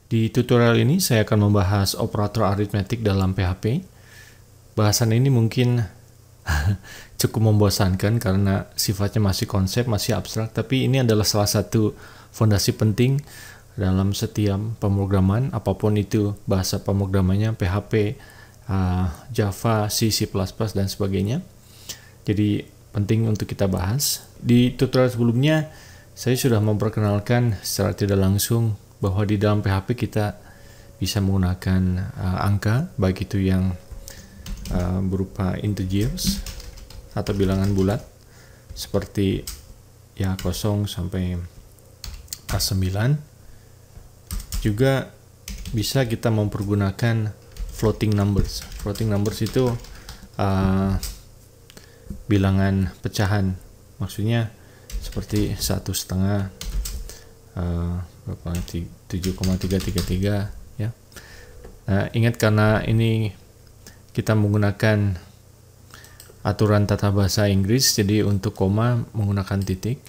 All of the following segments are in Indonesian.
Di tutorial ini saya akan membahas operator aritmetik dalam PHP. Bahasan ini mungkin cukup membosankan karena sifatnya masih konsep, masih abstrak, tapi ini adalah salah satu fondasi penting dalam setiap pemrograman, apapun itu bahasa pemrogramannya, PHP, Java, C++, dan sebagainya. Jadi penting untuk kita bahas. Di tutorial sebelumnya saya sudah memperkenalkan secara tidak langsung bahwa di dalam PHP kita bisa menggunakan angka, baik itu yang berupa integers atau bilangan bulat seperti ya 0 sampai 9. Juga bisa kita mempergunakan floating numbers. Floating numbers itu bilangan pecahan, maksudnya seperti 1,5, 7,333 ya. Nah, ingat karena ini kita menggunakan aturan tata bahasa Inggris, jadi untuk koma menggunakan titik,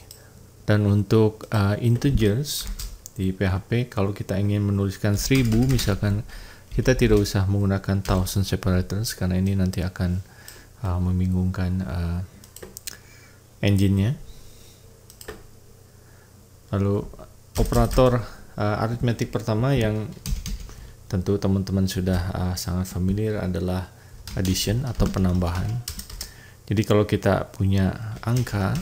dan untuk integers di PHP kalau kita ingin menuliskan 1000 misalkan, kita tidak usah menggunakan thousand separators karena ini nanti akan membingungkan engine-nya. Lalu operator aritmetik pertama yang tentu teman-teman sudah sangat familiar adalah addition atau penambahan. Jadi kalau kita punya angka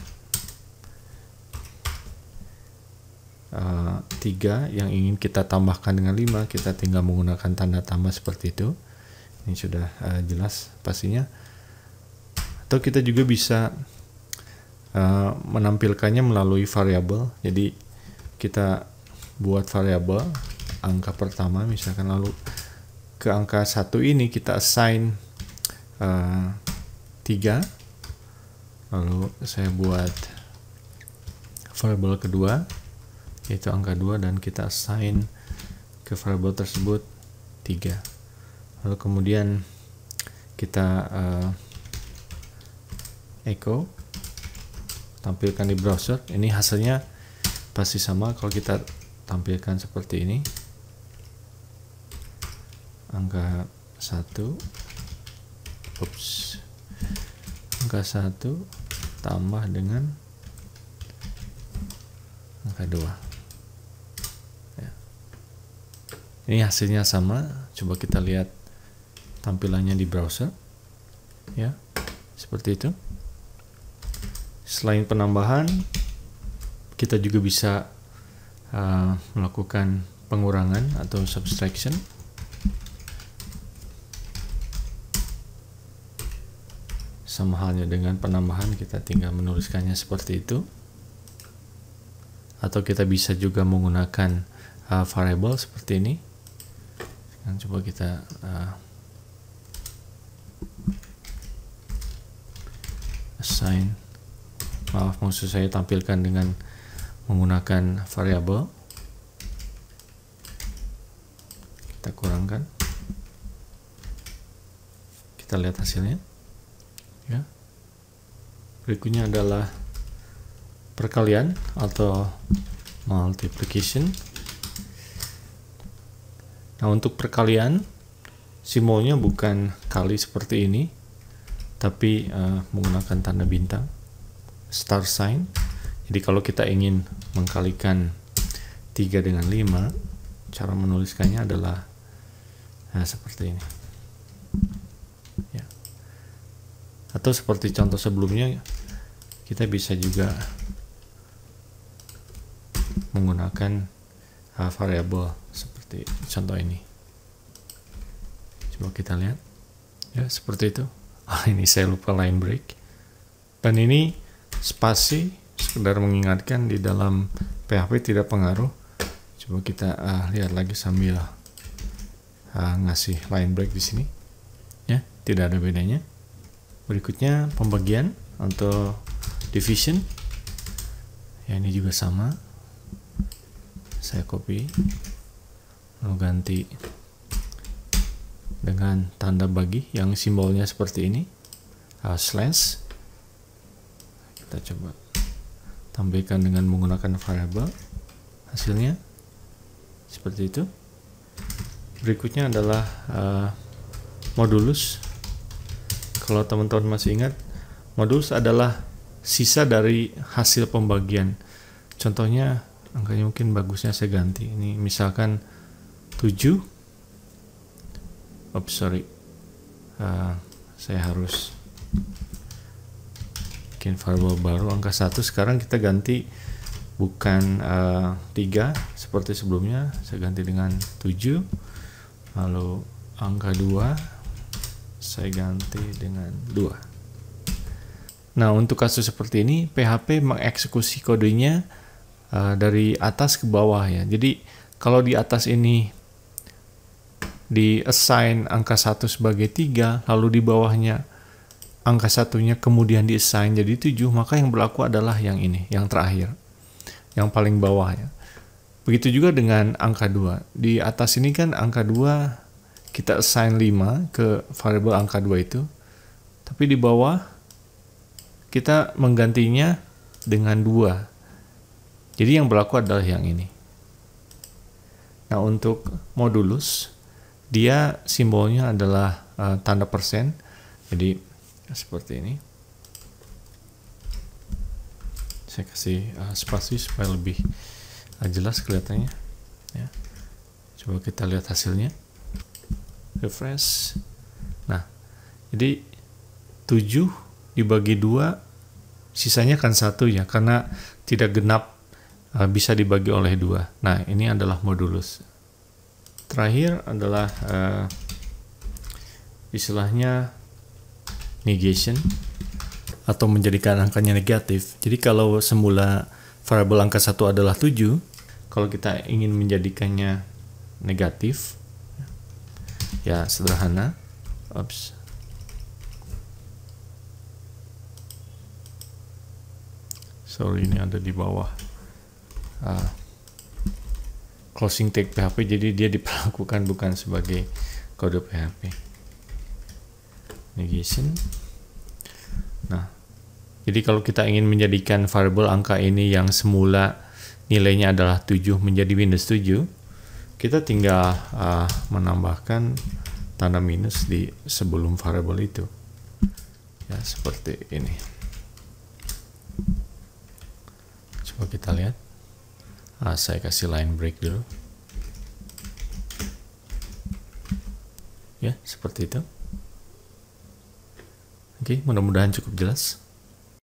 3 yang ingin kita tambahkan dengan 5, kita tinggal menggunakan tanda tambah seperti itu. Ini sudah jelas pastinya. Atau kita juga bisa menampilkannya melalui variabel. Jadi kita buat variabel angka pertama misalkan, lalu ke angka 1 ini kita assign 3, lalu saya buat variabel kedua yaitu angka 2 dan kita assign ke variabel tersebut 3. Lalu kemudian kita echo, tampilkan di browser. Ini hasilnya pasti sama kalau kita tampilkan seperti ini, angka 1 angka 1 tambah dengan angka 2 ya. Ini hasilnya sama. Coba kita lihat tampilannya di browser ya, seperti itu. Selain penambahan, kita juga bisa melakukan pengurangan atau subtraction. Sama halnya dengan penambahan, kita tinggal menuliskannya seperti itu. Atau kita bisa juga menggunakan variable seperti ini. Coba kita assign, maksud saya tampilkan dengan menggunakan variabel. Kita kurangkan, kita lihat hasilnya ya. Berikutnya adalah perkalian atau multiplication. Nah, untuk perkalian simbolnya bukan kali seperti ini, tapi menggunakan tanda bintang, star sign. Jadi kalau kita ingin mengkalikan 3 dengan 5, cara menuliskannya adalah seperti ini ya. Atau seperti contoh sebelumnya, kita bisa juga menggunakan variabel seperti contoh ini. Coba kita lihat ya, seperti itu. Ini saya lupa line break, dan ini spasi sekedar mengingatkan di dalam PHP tidak pengaruh. Coba kita lihat lagi sambil ngasih line break di sini ya, tidak ada bedanya. Berikutnya pembagian atau division ya, ini juga sama. Saya copy lalu ganti dengan tanda bagi yang simbolnya seperti ini, slash. Kita coba tampilkan dengan menggunakan variabel, hasilnya seperti itu Berikutnya adalah modulus. Kalau teman-teman masih ingat, modulus adalah sisa dari hasil pembagian. Contohnya, angkanya mungkin bagusnya saya ganti. Ini misalkan 7. Saya harus bikin variabel baru, angka 1. Sekarang kita ganti bukan 3 seperti sebelumnya, saya ganti dengan 7. Lalu angka 2 saya ganti dengan 2. Nah, untuk kasus seperti ini PHP mengeksekusi kodenya dari atas ke bawah ya. Jadi kalau di atas ini di assign angka 1 sebagai 3, lalu di bawahnya angka 1-nya kemudian di assign jadi 7, maka yang berlaku adalah yang ini, yang terakhir, yang paling bawah ya. Begitu juga dengan angka 2. Di atas ini kan angka 2 kita assign 5 ke variabel angka 2 itu, tapi di bawah kita menggantinya dengan 2. Jadi yang berlaku adalah yang ini. Nah, untuk modulus, dia simbolnya adalah tanda persen. Jadi seperti ini. Saya kasih spasi supaya lebih jelas kelihatannya ya. Coba kita lihat hasilnya. Refresh. Nah, jadi 7 dibagi 2, sisanya kan 1 ya, karena tidak genap bisa dibagi oleh 2. Nah, ini adalah modulus. Terakhir adalah istilahnya negation, atau menjadikan angkanya negatif. Jadi kalau semula variabel angka 1 adalah 7, kalau kita ingin menjadikannya negatif, ya sederhana. Sorry, ini ada di bawah closing tag PHP, jadi dia diperlakukan bukan sebagai kode PHP. Negation. Nah, jadi kalau kita ingin menjadikan variabel angka ini yang semula nilainya adalah 7 menjadi minus 7, kita tinggal menambahkan tanda minus di sebelum variabel itu. Ya, seperti ini. Coba kita lihat. Saya kasih line break dulu. Ya, seperti itu. Oke, mudah-mudahan cukup jelas.